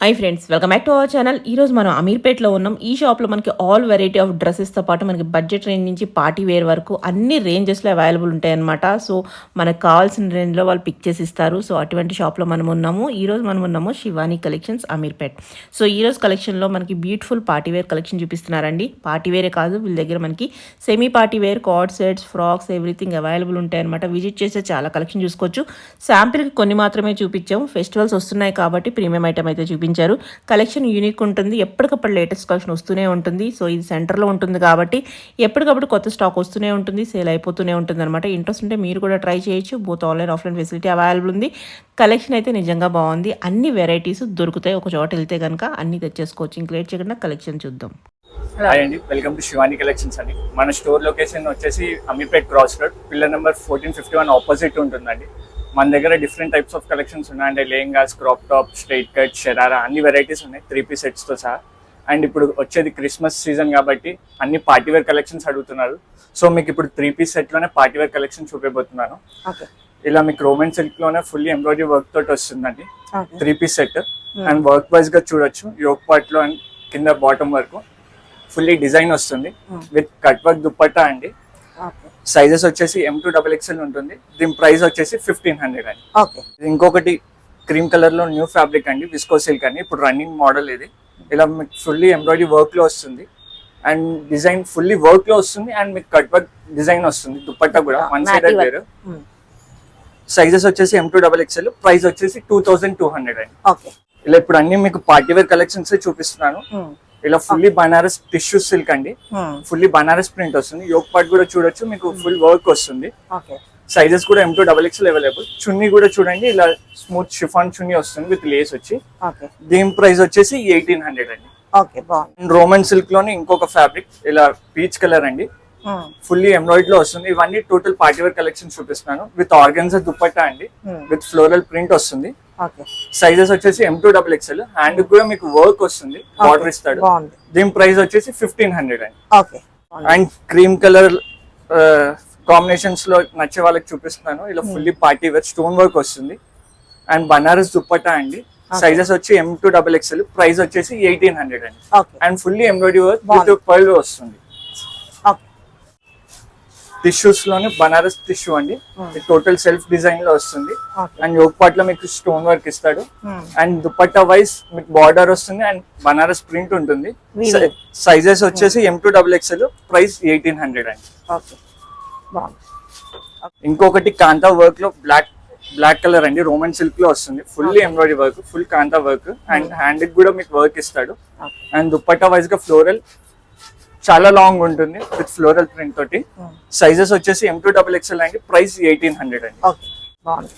Hi friends, welcome back to our channel. ఈరోజు మనం అమీర్పేట్లో ఉన్నాం. ఈ షాప్లో మనకి ఆల్ వెరైటీ ఆఫ్ డ్రెస్సెస్తో పాటు మనకి బడ్జెట్ రేంజ్ నుంచి పార్టీ వేర్ వరకు అన్ని రేంజెస్లో అవైలబుల్ ఉంటాయన్నమాట. సో మనకు కావాల్సిన రేంజ్లో వాళ్ళు పిక్ చేసి ఇస్తారు. సో అటువంటి షాప్లో మనం ఉన్నాము. ఈరోజు మనం ఉన్నాము శివానీ కలెక్షన్స్ అమీర్పేట్. సో ఈరోజు కలెక్షన్లో మనకి బ్యూటిఫుల్ పార్టీ వేర్ కలెక్షన్ చూపిస్తున్నారండి. పార్టీ వేరే కాదు, వీళ్ళ దగ్గర మనకి semi party wear, coord sets, frocks, everything available ఉంటాయన్నమాట. విజిట్ చేస్తే చాలా కలెక్షన్ చూసుకోవచ్చు. శాంపిల్కి కొన్ని మాత్రమే చూపించాము. ఫెస్టివల్స్ వస్తున్నాయి కాబట్టి ప్రీమియం ఐటమ్ అయితే చూపించారు. కలెక్షన్ యూనిక్ ఉంటుంది, ఎప్పటికప్పుడు లేటెస్ట్ కలెక్షన్ వస్తూనే ఉంటుంది. సో ఇది సెంటర్లో ఉంటుంది కాబట్టి ఎప్పటికప్పుడు కొత్త స్టాక్ వస్తూనే ఉంటుంది, సేల్ అయిపోతూనే ఉంటుంది అనమాట. ఇంట్రెస్ట్ ఉంటే మీరు కూడా ట్రై చేయొచ్చు. Both online offline facility available ఉంది. కలెక్షన్ అయితే నిజంగా బాగుంది. అన్ని వెరైటీస్ దొరుకుతాయి. ఒక చోట వెళ్తే కనుక అన్ని తెచ్చేసుకోవచ్చు. ఇంక లేట్ చేయకుండా కలెక్షన్ చూద్దాం. హాయ్ అండి, వెల్కమ్ టు శివానీ కలెక్షన్స్ అండి. మన స్టోర్ లొకేషన్ వచ్చేసి Ameerpet cross road, pillar number 1451 opposite ఉంటుందండి. మన దగ్గర డిఫరెంట్ టైప్స్ ఆఫ్ కలెక్షన్స్ ఉన్నాయి. అంటే lehengas, crop top, straight cut, sharara అన్ని వెరైటీస్ ఉన్నాయి 3-piece సెట్స్తో సహా. అండ్ ఇప్పుడు వచ్చేది క్రిస్మస్ సీజన్ కాబట్టి అన్ని పార్టీవేర్ కలెక్షన్స్ అడుగుతున్నారు. సో మీకు ఇప్పుడు 3-piece సెట్లోనే పార్టీవేర్ కలెక్షన్ చూపించబోతున్నాను. ఇలా మీకు రోమన్ సిల్క్లోనే ఫుల్లీ ఎంబ్రాయిడరీ వర్క్ తోటి వస్తుందండి 3-piece సెట్. అండ్ వర్క్ వైజ్గా చూడొచ్చు, యోక్ పార్ట్లో అండ్ కింద బాటమ్ వరకు ఫుల్లీ డిజైన్ వస్తుంది విత్ కట్ వర్క్ దుప్పట్టా అండి. సైజెస్ వచ్చేసి M2XXL ఉంటుంది. దీని ప్రైస్ వచ్చేసి 1500 అండి. ఇంకొకటి క్రీమ్ కలర్ లో న్యూ ఫ్యాబ్రిక్ అండి, విస్కో సిల్క్ అండి. ఇప్పుడు రన్నింగ్ మోడల్ ఇది. ఇలా మీకు ఫుల్లీ ఎంబ్రాయిడరీ వర్క్ లో వస్తుంది అండ్ డిజైన్ ఫుల్లీ వర్క్ లో వస్తుంది. అండ్ మీకు కట్ వర్క్ డిజైన్ వస్తుంది. దుప్పట్టా కూడా వన్ సైడెడ్ వేరు. సైజెస్ వచ్చేసి M2XXL. ప్రైస్ వచ్చేసి 2200 అండి. ఇలా ఇప్పుడు అన్ని మీకు పార్టీ వేర్ కలెక్షన్స్ చూపిస్తున్నాను. ఇలా ఫుల్లీ బనారస్ టిష్యూ సిల్క్ అండి, ఫుల్లీ బనారస్ ప్రింట్ వస్తుంది. యోక్ పార్ట్ కూడా చూడొచ్చు, మీకు ఫుల్ వర్క్ వస్తుంది. సైజెస్ కూడా M2XXL అవైలబుల్. చున్నీ కూడా చూడండి, ఇలా స్మూత్ షిఫాన్ చున్నీ వస్తుంది విత్ లేస్ వచ్చి. దీని ప్రైస్ వచ్చేసి 1800 అండి. రోమన్ సిల్క్ లోనే ఇంకొక ఫ్యాబ్రిక్ ఇలా పీచ్ కలర్ అండి, ఫుల్లీ ఎంబ్రాయిడరీ లో వస్తుంది. ఇవన్నీ టోటల్ పార్టీవేర్ కలెక్షన్ చూపిస్తున్నాను. విత్ ఆర్గన్జా దుప్పట్టా అండి, విత్ ఫ్లోరల్ ప్రింట్ వస్తుంది. సైజెస్ వచ్చేసి M2XXL. హ్యాండ్ కూడా మీకు వర్క్ వస్తుంది, బార్డర్ ఇస్తాడు. దీని ప్రైస్ వచ్చేసి 1500 అండి. అండ్ క్రీమ్ కలర్ కాంబినేషన్స్ లో నచ్చే వాళ్ళకి చూపిస్తున్నాను. ఇలా fully party wear stone work వస్తుంది అండ్ బనారస్ దుప్పట్టా అండి. సైజెస్ వచ్చి M2XXL. ప్రైస్ వచ్చేసి 1800 అండి. And fully embroidery work with pearl వస్తుంది. టిష్యూస్ లోనే బనారస్ టిష్యూ అండి, టోటల్ సెల్ఫ్ డిజైన్ లో వస్తుంది. అండ్ యోక్ పార్ట్ లో మీకు స్టోన్ వర్క్ ఇస్తాడు. అండ్ దుపట్టా వైజ్ మీకు బార్డర్ వస్తుంది అండ్ బనారస్ ప్రింట్ ఉంటుంది. సైజెస్ వచ్చేసి M2XXL. ప్రైస్ 1800 అండి. ఇంకొకటి కాంతా వర్క్ లో బ్లాక్ కలర్ అండి, రోమన్ సిల్క్ లో వస్తుంది. Fully embroidery work, full kantha work. And hand కూడా మీకు వర్క్ ఇస్తాడు. అండ్ దుపట్టా వైజ్ గా ఫ్లోరల్ చాలా లాంగ్ ఉంటుంది విత్ ఫ్లోరల్ ప్రింట్ తోటి. సైజెస్ వచ్చేసి M2XXL అండి. ప్రైస్ 1800 అండి.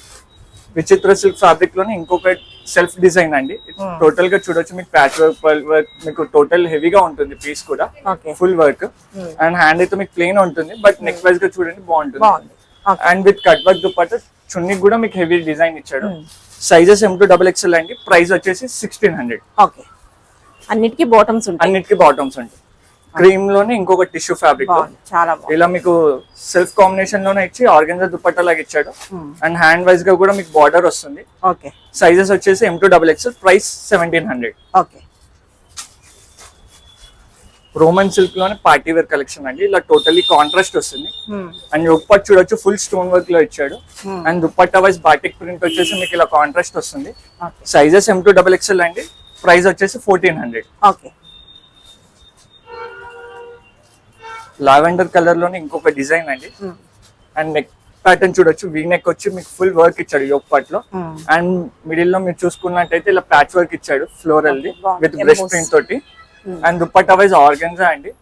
విచిత్ర సిల్క్ ఫ్యాబ్రిక్ లోనే ఇంకొక సెల్ఫ్ డిజైన్ అండి. టోటల్ గా చూడొచ్చు, మీకు ప్యాచ్ వర్క్, పర్ల్ వర్క్, మీకు టోటల్ హెవీగా ఉంటుంది పీస్ కూడా, ఫుల్ వర్క్. అండ్ హ్యాండ్ అయితే మీకు ప్లెయిన్ ఉంటుంది, బట్ నెక్ వైజ్ గా చూడండి బాగుంటుంది. And with cut work dupatta, chunni కూడా మీకు హెవీ డిజైన్ ఇచ్చాడు. సైజెస్ M2XXL అండి. ప్రైస్ వచ్చేసి 1600. అన్నిటికీ బాటమ్స్ ఉంటాయి. క్రీమ్ లోనే ఇంకొక టిష్యూ ఫ్యాబ్రిక్ ఇలా మీకు సెల్ఫ్ కాంబినేషన్ లోనే ఇచ్చి ఆర్గన్జా దుపట్టా లాగా ఇచ్చాడు. అండ్ హ్యాండ్ వైజ్ గా కూడా మీకు బార్డర్ వస్తుంది. సైజెస్ వచ్చేసి M2XXL. ప్రైస్ 1700. రోమన్ సిల్క్ లోనే పార్టీ వేర్ కలెక్షన్ అండి. ఇలా టోటలీ కాంట్రాస్ట్ వస్తుంది. అండ్ యోక్ పార్ట్ చూడొచ్చు, ఫుల్ స్టోన్ వర్క్ లో ఇచ్చాడు. And dupatta wise batik print వచ్చేసి మీకు ఇలా కాంట్రాస్ట్ వస్తుంది. సైజెస్ M2XXL అండి. ప్రైస్ వచ్చేసి 1400. లావెండర్ కలర్ లోనే ఇంకొక డిజైన్ అండి. అండ్ నెక్ ప్యాటర్న్ చూడొచ్చు, వీ నెక్ వచ్చి మీకు ఫుల్ వర్క్ ఇచ్చాడు యోక్ పార్ట్ లో. అండ్ మిడిల్ లో మీరు చూసుకున్నట్టయితే ఇలా ప్యాచ్ వర్క్ ఇచ్చాడు floral the with brush print తోటి. అండ్ దుపట్టా వైజ్ ఆర్గన్జా అండి.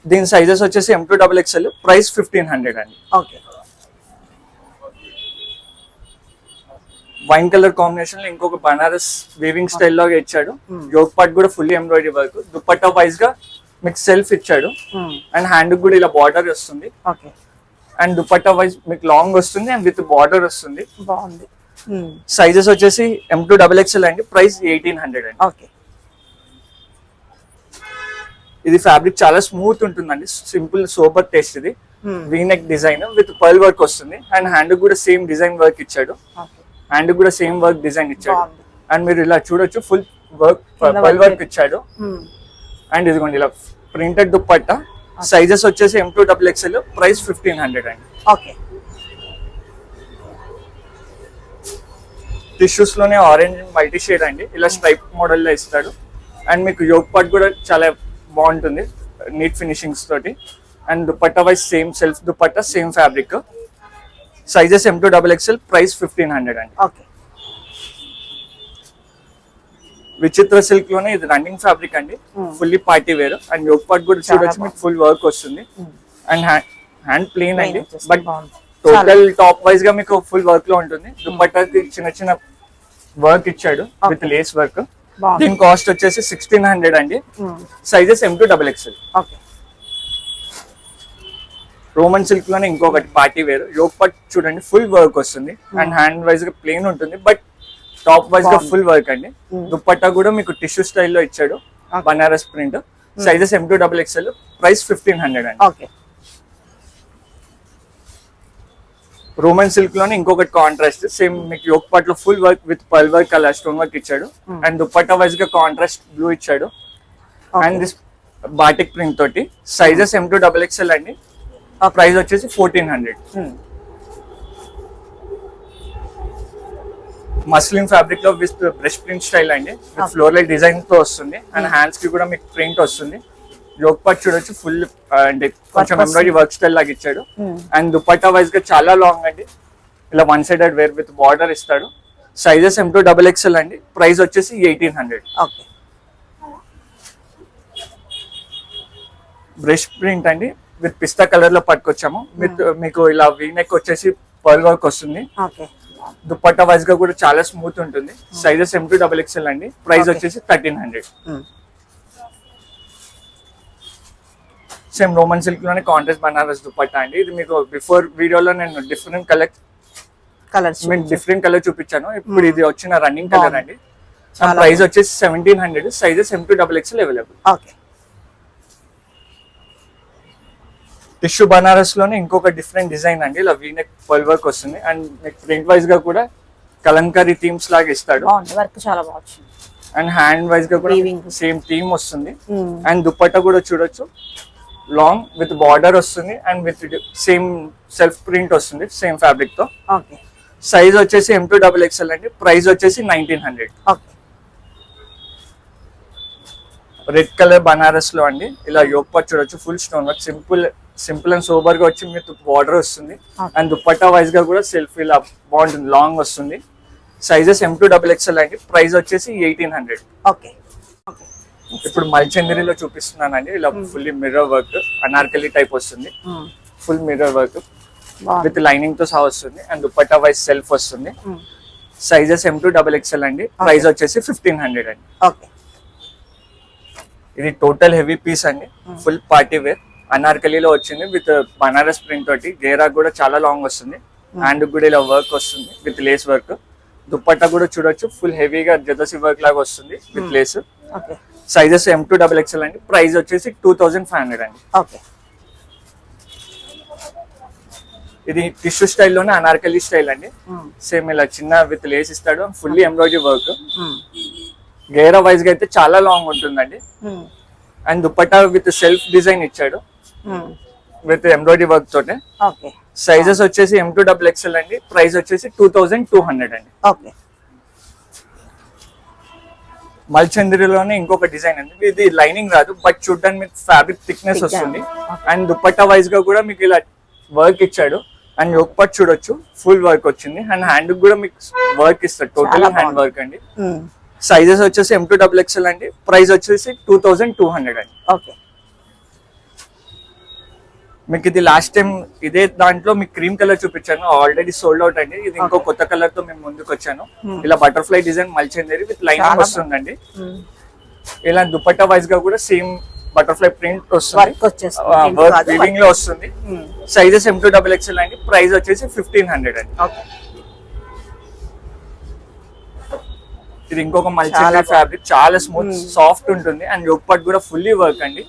దీని సైజెస్ వచ్చేసి M2XXL. ప్రైస్ 1500 అండి. వైన్ కలర్ కాంబినేషన్ లో ఇంకొక బనారస్ వీవింగ్ స్టైల్ లాగా ఇచ్చాడు. యోక్ పార్ట్ కూడా fully embroidery work. Dupatta wise గా మీకు సెల్ఫ్ ఇచ్చాడు. అండ్ హ్యాండ్ కూడా ఇలా బార్డర్ వస్తుంది. అండ్ దుపట్టా వైజ్ మీకు లాంగ్ వస్తుంది అండ్ విత్ బార్డర్ వస్తుంది. సైజెస్ వచ్చేసి M2XXL అండి. ప్రైస్ 1800 అండి. ఇది ఫ్యాబ్రిక్ చాలా స్మూత్ ఉంటుందండి, సింపుల్ సోబర్ టేస్ట్. ఇది V-neck design with pearl work వస్తుంది. అండ్ హ్యాండ్ కూడా సేమ్ డిజైన్ వర్క్ ఇచ్చాడు. అండ్ మీరు ఇలా చూడొచ్చు, ఫుల్ వర్క్ పర్ల్ వర్క్ ఇచ్చాడు. అండ్ ఇదిగోండి ఇలా ప్రింటెడ్ దుపట్టా. సైజెస్ వచ్చేసి M2XXL, ప్రైస్ 1500 అండి. ఓకే. టిష్యూస్ లోనే ఆరెంజ్ మల్టీ షేడ్ అండి, ఇలా స్ట్రైప్ మోడల్ లో ఇస్తాడు. అండ్ మీకు యోగ్ పార్ట్ కూడా చాలా బాగుంటుంది నీట్ ఫినిషింగ్స్ తోటి. And dupatta wise same self dupatta, same fabric. Sizes M2XXL, price 1500 అండి. ఓకే. విచిత్ర సిల్క్ లోనే ఇది రన్నింగ్ ఫ్యాబ్రిక్ అండి, fully party wear. And yoke part కూడా చూడొచ్చు మీకు ఫుల్ వర్క్ వస్తుంది. అండ్ హ్యాండ్ ప్లెయిన్ అండి, బట్ టోటల్ టాప్ వైజ్ గా మీకు ఫుల్ వర్క్ లో ఉంటుంది. దుపట్టాకి చిన్న చిన్న వర్క్ ఇచ్చాడు విత్ లేస్ వర్క్. దీని కాస్ట్ వచ్చేసి 1600 అండి. Sizes M2XXL. Okay. Roman silk లోనే ఇంకొకటి పార్టీ వేర్. యోగ్ పార్ట్ చూడండి ఫుల్ వర్క్ వస్తుంది. అండ్ హ్యాండ్ వైజ్ గా ప్లెయిన్ ఉంటుంది, బట్ టాప్ వైజ్ గా ఫుల్ వర్క్ అండి. దుపట్టా కూడా మీకు టిష్యూ స్టైల్లో ఇచ్చాడు, Banaras print. Sizes M2XXL, price 1500 అండి. ఓకే. రోమన్ సిల్క్ లోనే ఇంకొకటి కాంట్రాస్ట్ సేమ్ మీకు యోగ్ పార్ట్ లో full work with pearl work colour stone work ఇచ్చాడు. అండ్ దుపట్టా వైజ్ గా కాంట్రాస్ట్ బ్లూ ఇచ్చాడు. అండ్ దిస్ బాటిక్ ప్రింట్ తోటి. సైజెస్ M2XXL అండి. ప్రైస్ వచ్చేసి 1400. మస్లిన్ ఫ్యాబ్రిక్ లో విత్ బ్రష్ ప్రింట్ స్టైల్ అండి, విత్ ఫ్లోరల్ డిజైన్ తో వస్తుంది. అండ్ హ్యాండ్స్ కి కూడా మీకు ప్రింట్ వస్తుంది. యోగ్ పార్ట్ చూడొచ్చు ఫుల్ అంటే కొంచెం ఎంబ్రాయిడరీ వర్క్ స్టైల్ లాగా ఇచ్చాడు. అండ్ దుపట్టా వైజ్ గా చాలా లాంగ్ అండి, ఇలా one sided wear with border ఇస్తాడు. సైజెస్ M2XXL అండి. ప్రైస్ వచ్చేసి 1800. ఓకే. బ్రష్ ప్రింట్ అండి, విత్ పిస్తా కలర్ లో పట్టుకొచ్చాము. విత్ మీకు ఇలా వీనెక్ వచ్చేసి పర్ల్ వర్క్ వస్తుంది. ఓకే. దుపట్టా వైజ్ గా కూడా చాలా స్మూత్ ఉంటుంది. సైజెస్ M2XXL అండి. ప్రైస్ వచ్చేసి 1300. సేమ్ రోమన్ సిల్క్ లోనే కాంట్రాస్ట్ బనారస్ దుపట్టా అండి. ఇది మీకు బిఫోర్ వీడియోలో నేను డిఫరెంట్ కలర్ చూపించాను. ఇప్పుడు ఇది వచ్చిన రన్నింగ్ కలర్ అండి. ప్రైస్ వచ్చేసి 1700. Sizes M2XXL available. Okay. Tissue Banaras లోనే ఇంకొక డిఫరెంట్ డిజైన్ అండి, ఇలా వీనెక్ పర్ల్ వర్క్ వస్తుంది. అండ్ మీకు ప్రింట్ వైజ్ గా కూడా కలంకారీ థీమ్స్ లాగా ఇస్తాడు. వర్క్ చాలా బాగుంది. అండ్ హ్యాండ్ వైజ్ గా కూడా సేమ్ థీమ్ వస్తుంది. అండ్ దుపట్టా కూడా చూడొచ్చు లాంగ్ విత్ బార్డర్ వస్తుంది. And with same self print వస్తుంది సేమ్ ఫ్యాబ్రిక్ తో. ఓకే. సైజ్ వచ్చేసి M2XXL అండి. ప్రైస్ వచ్చేసి 1900. ఓకే. రెడ్ కలర్ బనారస్ లో అండి, ఇలా యోగ్ పార్ట్ చూడొచ్చు full stone work, simple and sober గా వచ్చి మీకు బార్డర్ వస్తుంది. అండ్ దుపట్టా వైజ్ గా కూడా సెల్ఫ్ ఇలా బాగుంటుంది, లాంగ్ వస్తుంది. సైజెస్ M2XXL అండి. ప్రైస్ వచ్చేసి 1800. ఓకే. ఇప్పుడు మల్చందరిలో చూపిస్తున్నానండి, ఇలా fully mirror work anarkali type వస్తుంది. Full mirror work with lining తో సహా వస్తుంది. అండ్ దుపట్టా వైజ్ సెల్ఫ్ వస్తుంది. సైజెస్ M2XXL అండి. ప్రైస్ వచ్చేసి 1500 అండి. ఓకే. ఇది టోటల్ హెవీ పీస్ అండి, ఫుల్ పార్టీ వేర్ అనార్కలిలో వచ్చింది విత్ బనారస్ ప్రింట్ తోటి. గేరా కూడా చాలా లాంగ్ వస్తుంది. హ్యాండ్ కూడా ఇలా వర్క్ వస్తుంది విత్ లేస్ వర్క్. దుపట్టా కూడా చూడొచ్చు ఫుల్ హెవీగా జదసి వర్క్ లాగా వస్తుంది విత్ లేస్. సైజెస్ M2XXL అండి. ప్రైస్ వచ్చేసి 2500 అండి. ఓకే. ఇది టిష్యూ స్టైల్లోనే అనార్కలి స్టైల్ అండి. సేమ్ ఇలా చిన్న విత్ లేస్ ఇస్తాడు, ఫుల్లీ ఎంబ్రాయిడరీ వర్క్. గేరా వైజ్ గా అయితే చాలా లాంగ్ ఉంటుందండి. And dupatta with self design ఇచ్చాడు విత్ ఎంబ్రాయిడరీ వర్క్ తోటే. సైజెస్ వచ్చేసి M2XXL అండి. ప్రైస్ వచ్చేసి 2200 అండి. ఓకే. మల్చందరిలోనే ఇంకొక డిజైన్ అండి, ఇది లైనింగ్ రాదు బట్ చూడడానికి మీకు ఫ్యాబ్రిక్ థిక్నెస్ వస్తుంది. అండ్ దుపట్టా వైజ్ గా కూడా మీకు ఇలా వర్క్ ఇచ్చాడు. అండ్ యోగ్ పార్ట్ చూడొచ్చు ఫుల్ వర్క్ వచ్చింది. అండ్ హ్యాండ్ కూడా మీకు వర్క్ ఇస్తాడు, టోటల్ హ్యాండ్ వర్క్ అండి. సైజెస్ వచ్చేసి M2XXL అండి. ప్రైస్ వచ్చేసి 2200 అండి. ఓకే. మీకు ఇది లాస్ట్ టైం ఇదే దాంట్లో మీకు క్రీమ్ కలర్ చూపించాను, ఆల్రెడీ సోల్డ్ అవుట్ అండి. ఇది ఇంకో కొత్త కలర్ తో మేము ముందుకు వచ్చాను. ఇలా బటర్ఫ్లై డిజైన్ మల్చందరి విత్ లైనింగ్ వస్తుందండి. ఇలా దుపట్టా వైజ్ గా కూడా సేమ్ బటర్ఫ్లై ప్రింట్ వస్తుంది, వర్క్ వీవింగ్ లో వస్తుంది. సైజెస్ M2XXL అండి. ప్రైస్ వచ్చేసి 1500 అండి. ఇది ఇంకొక మల్చందరి ఫ్యాబ్రిక్, చాలా స్మూత్ సాఫ్ట్ ఉంటుంది. అండ్ యోగ్ పార్ట్ కూడా ఫుల్లీ వర్క్ అండి.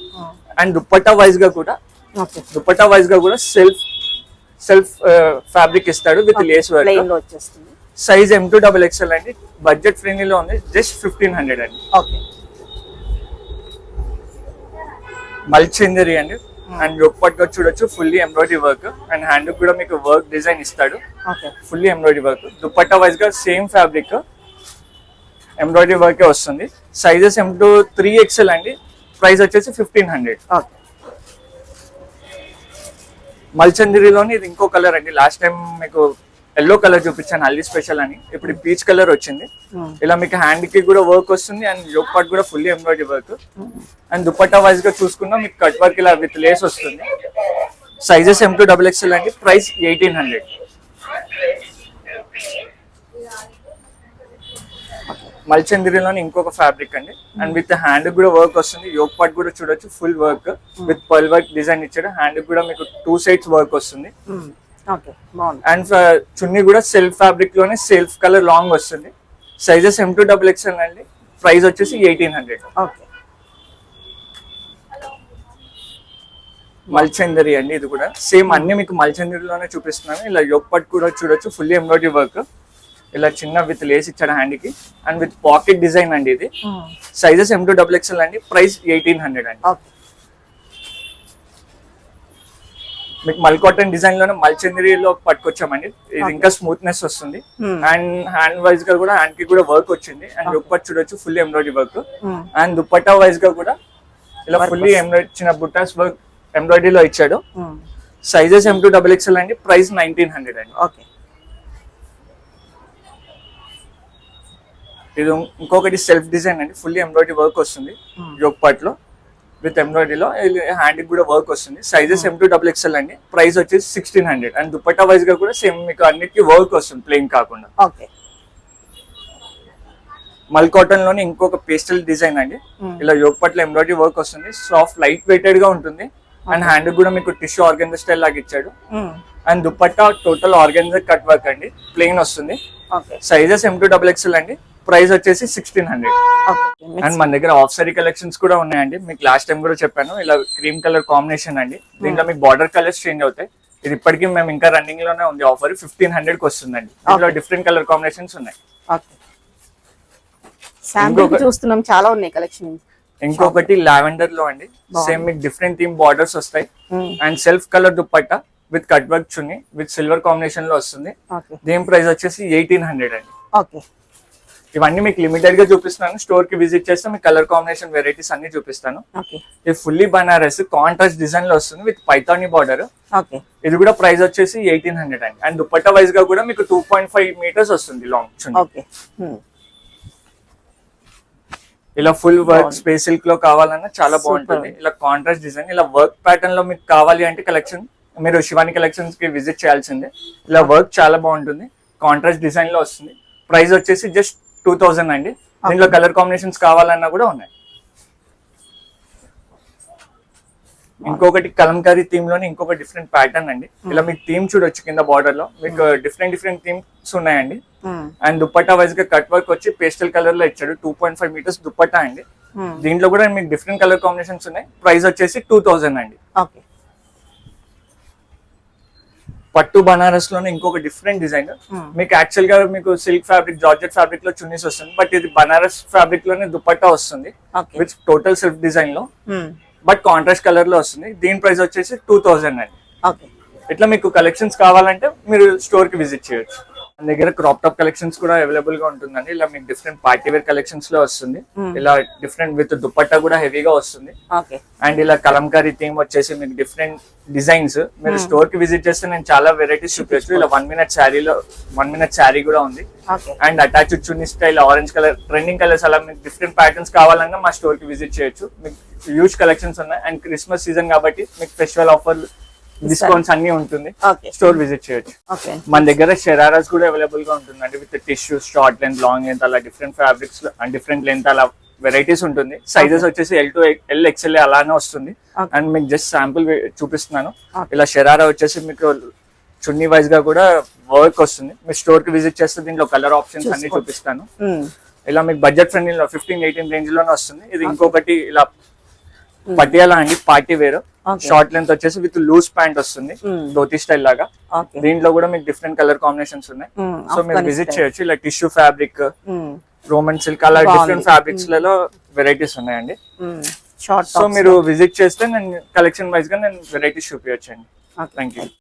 అండ్ దుపట్టా వైజ్ గా కూడా సెల్ఫ్ ఫ్యాబ్రిక్ ఇస్తాడు with lace work. Size M2XXL అండి, బడ్జెట్ ఫ్రెండ్లీలో ఉంది, జస్ట్ 1500 అండి. ఓకే. మల్చిందరి అండి, అండ్ యోగపాట్ గా చూడొచ్చు, fully embroidery work, and hand కూడా మీకు వర్క్ డిజైన్ ఇస్తాడు, okay. Fully embroidery work. Dupatta wise గా సేమ్ ఫ్యాబ్రిక్ ఎంబ్రాయిడరీ వర్క్ వస్తుంది. సైజెస్ M2 3XL అండి, ప్రైస్ వచ్చేసి 1500. ఓకే. మల్చందిరిలోని ఇది ఇంకో కలర్ అండి, లాస్ట్ టైం మీకు ఎల్లో కలర్ చూపించాను హల్దీ స్పెషల్ అని, ఇప్పుడు పీచ్ కలర్ వచ్చింది. ఇలా మీకు హ్యాండ్ కి కూడా వర్క్ వస్తుంది, అండ్ యోగ్ పార్ట్ కూడా fully embroidery work, and dupatta wise గా చూసుకున్నా మీకు కట్ వర్క్ ఇలా విత్ లేస్ వస్తుంది. సైజెస్ M2XXL అండి, ప్రైస్ 1800. మల్చందిరిలోని ఇంకొక ఫ్యాబ్రిక్ అండి, అండ్ విత్ హ్యాండ్ కూడా వర్క్ వస్తుంది. యోగ్ పార్ట్ కూడా చూడొచ్చు, full work with pearl work design ఇచ్చాడు. హ్యాండ్ కూడా మీకు 2 సైడ్స్ వర్క్ వస్తుంది, అండ్ చున్నీ కూడా సెల్ఫ్ ఫ్యాబ్రిక్ లోనే సెల్ఫ్ కలర్ లాంగ్ వస్తుంది. సైజెస్ M2XXL అండి, ప్రైస్ వచ్చేసి 1800. మల్చందరి అండి, ఇది కూడా సేమ్ అన్ని మీకు మల్చందరిలోనే చూపిస్తున్నాను. ఇలా యోగ్ పార్ట్ కూడా చూడొచ్చు, ఫుల్లీ ఎంబ్రాయిడరీ వర్క్, ఇలా చిన్న విత్ లేస్ ఇచ్చాడు హ్యాండ్ కి, అండ్ విత్ పాకెట్ డిజైన్ అండి. ఇది సైజెస్ M2XXL అండి, ప్రైస్ 1800 అండి. మీకు మల్ కాటన్ డిజైన్ లోనే మల్చందరిలో పట్టుకొచ్చామండి, ఇది ఇంకా స్మూత్నెస్ వస్తుంది, అండ్ హ్యాండ్ వైజ్ గా కూడా హ్యాండ్ కి కూడా వర్క్ వచ్చింది, అండ్ దుప్పట్ చూడొచ్చు, fully embroidery work, and dupatta wise గా కూడా ఇలా ఫుల్లీ ఎంబ్రాయిడరీ చిన్న బుట్టాస్ వర్క్ ఎంబ్రాయిడరీలో ఇచ్చాడు. సైజెస్ M2XXL అండి, ప్రైస్ 1900 అండి. ఓకే. ఇది ఇంకొకటి సెల్ఫ్ డిజైన్ అండి, ఫుల్లీ ఎంబ్రాయిడరీ వర్క్ వస్తుంది యోగ్ పార్ట్ లో విత్ ఎంబ్రాయిడరీలో, హ్యాండ్ కి కూడా వర్క్ వస్తుంది. సైజెస్ M2XXL అండి, ప్రైస్ వచ్చేసి 1600, అండ్ దుపట్టా వైజ్ గా కూడా సేమ్ మీకు అన్నిటికీ వర్క్ వస్తుంది, ప్లెయిన్ కాకుండా. మల్ కాటన్ లోని ఇంకొక పేస్టల్ డిజైన్ అండి, ఇలా యోగ్ పార్ట్ లో ఎంబ్రాయిడరీ వర్క్ వస్తుంది, సాఫ్ట్ లైట్ వెయిటెడ్ గా ఉంటుంది, అండ్ హ్యాండ్ కూడా మీకు టిష్యూ ఆర్గెన్జా స్టైల్ లాగా ఇచ్చాడు, and dupatta total organza cut work అండి, ప్లెయిన్ వస్తుంది. సైజెస్ M2XXL అండి, ప్రైస్ వచ్చేసి 1600. అండ్ మన దగ్గర ఆఫ్ సారీ కలెక్షన్స్ కూడా ఉన్నాయండి, మీకు లాస్ట్ టైం కూడా చెప్పాను. ఇలా క్రీమ్ కలర్ కాంబినేషన్ అండి, దీంట్లో మీకు బార్డర్ కలర్స్ చేంజ్ అవుతాయి. ఇది ఇప్పటికీ మేము ఇంకా రన్నింగ్ లోనే ఉంది ఆఫర్, 1500 కి వస్తుందండి. దీంట్లో డిఫరెంట్ కలర్ కాంబినేషన్స్ ఉన్నాయి. చూస్తున్నాం, చాలా ఉన్నాయి కలెక్షన్. ఇంకొకటి లావెండర్ లో అండి, సేమ్ మీకు డిఫరెంట్ థీమ్ బార్డర్స్ వస్తాయి, and self colour dupatta with cut work chunni with silver combination లో వస్తుంది. దీని ప్రైస్ వచ్చేసి 1800 అండి. ఇవన్నీ మీకు లిమిటెడ్ గా చూపిస్తున్నాను, స్టోర్ కి విజిట్ చేస్తే మీకు కలర్ కాంబినేషన్ వెరైటీస్ అన్ని చూపిస్తాను. ఇది ఫుల్లీ బనారస్ కాంట్రాస్ట్ డిజైన్ లో వస్తుంది విత్ పైథానీ బార్డర్. ఇది కూడా ప్రైస్ వచ్చేసి 1800 అండి, అండ్ దుపట్టా వైజ్ గా కూడా మీకు 2.5 మీటర్స్ వస్తుంది లాంగ్ చున్నీ. ఇలా ఫుల్ వర్క్ స్పేస్ సిల్క్ లో కావాలన్నా చాలా బాగుంటుంది. ఇలా కాంట్రాస్ట్ డిజైన్, ఇలా వర్క్ ప్యాటర్న్ లో మీకు కావాలి అంటే కలెక్షన్ మీరు శివాని కలెక్షన్స్ కి విజిట్ చేయాల్సిందే. ఇలా వర్క్ చాలా బాగుంటుంది, కాంట్రాస్ట్ డిజైన్ లో వస్తుంది. ప్రైస్ వచ్చేసి జస్ట్ 2000 అండి. దీంట్లో కలర్ కాంబినేషన్స్ కావాలన్నా కూడా ఉన్నాయి. ఇంకొకటి కలంకారీ థీమ్ లోని ఇంకొక డిఫరెంట్ ప్యాటర్న్ అండి. ఇలా మీకు థీమ్ చూడొచ్చు, కింద బార్డర్ లో మీకు డిఫరెంట్ థీమ్స్ ఉన్నాయండి. అండ్ దుపట్టా వైజ్ గా కట్ వర్క్ వచ్చి పేస్టల్ కలర్ లో ఇచ్చాడు, 2.5 మీటర్స్ దుపట్టా అండి. దీంట్లో కూడా మీకు డిఫరెంట్ కలర్ కాంబినేషన్స్ ఉన్నాయి. ప్రైస్ వచ్చేసి 2000 అండి. పట్టు బనారస్ లోనే ఇంకొక డిఫరెంట్ డిజైన్, మీకు యాక్చువల్ గా మీకు సిల్క్ ఫ్యాబ్రిక్ జార్జెట్ ఫ్యాబ్రిక్ లో చున్నీస్ వస్తుంది, బట్ ఇది బనారస్ ఫ్యాబ్రిక్ లోనే దుపట్టా వస్తుంది విత్ టోటల్ సెల్ఫ్ డిజైన్ లో, బట్ కాంట్రాస్ట్ కలర్ లో వస్తుంది. దీని ప్రైస్ వచ్చేసి 2000 అండి. ఇట్లా మీకు కలెక్షన్స్ కావాలంటే మీరు స్టోర్ కి విజిట్ చేయొచ్చు. మన దగ్గర క్రాప్ టాప్ కలెక్షన్స్ కూడా అవైలబుల్ గా ఉంటుందండి. ఇలా మీకు డిఫరెంట్ పార్టీ వేర్ కలెక్షన్స్ లో వస్తుంది. ఇలా డిఫరెంట్ విత్ దుపట్టా కూడా హెవీగా వస్తుంది. అండ్ ఇలా కలంకారీ థీమ్ వచ్చేసి మీకు డిఫరెంట్ డిజైన్స్, మీరు స్టోర్ కి విజిట్ చేస్తే నేను చాలా వెరైటీస్ చూపించచ్చు. ఇలా 1 minute శారీ కూడా ఉంది, and attach chunni style orange colour trending colours, అలా మీకు డిఫరెంట్ ప్యాటర్న్స్ కావాలన్నా మా స్టోర్ కి విజిట్ చేయొచ్చు. మీకు హ్యూజ్ కలెక్షన్స్ ఉన్నాయి, అండ్ క్రిస్మస్ సీజన్ కాబట్టి మీకు ఫెస్టివల్ ఆఫర్ డిస్కౌంట్స్ అన్ని ఉంటుంది. స్టోర్ విజిట్ చేయొచ్చు. మన దగ్గర షరారాస్ కూడా అవైలబుల్ గా ఉంటుందండి, with tissue short length long length అలా different fabrics and different length అలా వెరైటీస్ ఉంటుంది. సైజెస్ వచ్చేసి L2 L XL అలానే వస్తుంది. అండ్ మీకు జస్ట్ శాంపుల్ చూపిస్తున్నాను. ఇలా షరారా వచ్చేసి మీకు చున్నీ వైజ్ గా కూడా వర్క్ వస్తుంది. మీరు స్టోర్ కి విజిట్ చేస్తే దీంట్లో కలర్ ఆప్షన్స్ అన్ని చూపిస్తాను. ఇలా మీకు బడ్జెట్ ఫ్రెండ్లీ 15-18 రేంజ్ లోనే వస్తుంది. ఇది ఇంకొకటి ఇలా పటియాలా అండి, party wear, Okay. Short length వచ్చేసి విత్ లూజ్ ప్యాంట్ వస్తుంది, ధోతి స్టైల్ లాగా. ఓకే దీంట్లో కూడా మీకు డిఫరెంట్ కలర్ కాంబినేషన్స్ ఉన్నాయి. సో మీరు విజిట్ చేయొచ్చు. ఇలా టిష్యూ ఫ్యాబ్రిక్, రోమన్ సిల్క్, అలా డిఫరెంట్ ఫ్యాబ్రిక్స్ లలో వెరైటీస్ ఉన్నాయండి. షార్ట్ సో మీరు విజిట్ చేస్తే నేను కలెక్షన్ వైజ్ గా నేను వెరైటీస్ చూపించండి. Thank you.